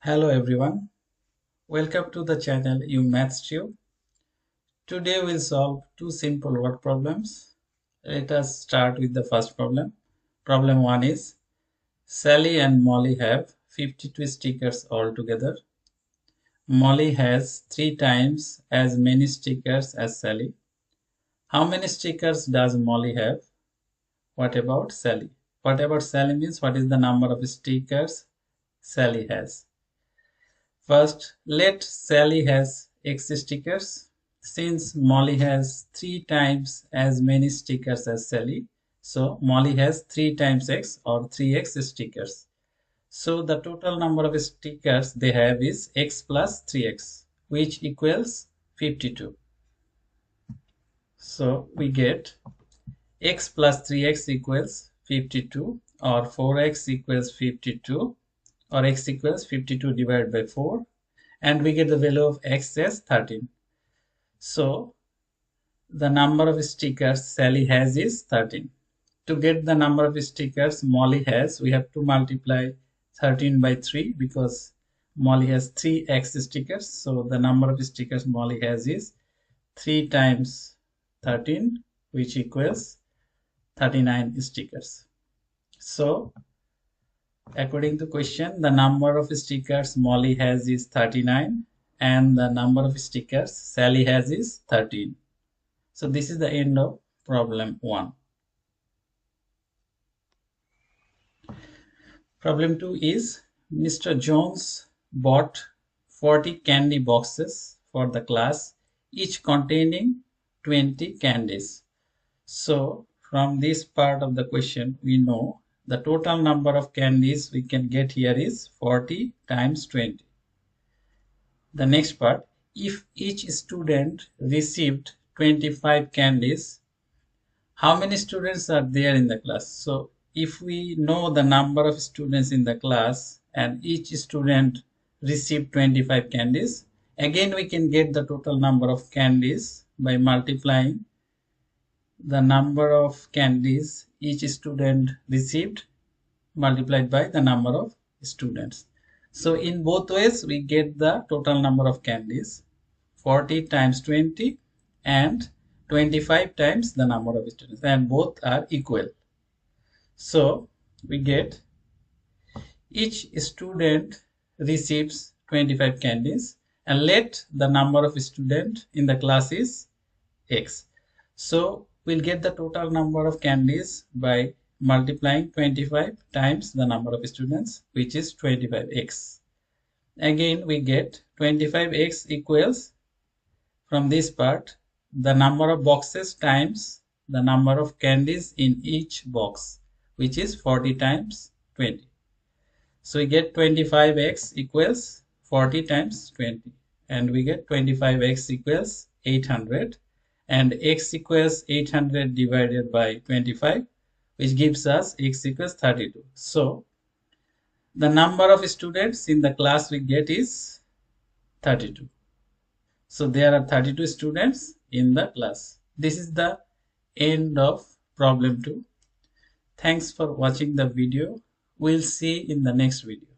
Hello everyone, welcome to the channel You Maths Tube. Today we'll solve two simple word problems. Let us start with the first problem. Problem 1 is Sally and Molly have 52 stickers altogether. Molly has 3 times as many stickers as Sally. How many stickers does Molly have? What about Sally? What about Sally means what is the number of stickers Sally has? First, let Sally has X stickers. Since Molly has 3 times as many stickers as Sally, so Molly has 3 times X or 3X stickers. So the total number of stickers they have is X plus 3X, which equals 52. So we get X plus 3X equals 52, or 4X equals 52, or X equals 52 divided by 4. And we get the value of X as 13. So the number of stickers Sally has is 13. To get the number of stickers Molly has, we have to multiply 13 by 3 because Molly has 3x stickers. So the number of stickers Molly has is 3 times 13, which equals 39 stickers. So according to question, the number of stickers Molly has is 39 and the number of stickers Sally has is 13. So this is the end of problem 1. Problem 2 is Mr. Jones bought 40 candy boxes for the class, each containing 20 candies. So from this part of the question, we know the total number of candies we can get here is 40 times 20. The next part, if each student received 25 candies, how many students are there in the class? So if we know the number of students in the class and each student received 25 candies, again we can get the total number of candies by multiplying the number of candies each student received multiplied by the number of students. So in both ways we get the total number of candies, 40 times 20 and 25 times the number of students, and both are equal. So we get each student receives 25 candies and let the number of students in the class is X. So we'll get the total number of candies by multiplying 25 times the number of students, which is 25x. Again we get 25x equals, from this part, the number of boxes times the number of candies in each box, which is 40 times 20. So we get 25x equals 40 times 20, and we get 25x equals 800, and x equals 800 divided by 25, which gives us x equals 32. So the number of students in the class we get is 32. So there are 32 students in the class. This is the end of problem 2. Thanks for watching the video. We'll see in the next video.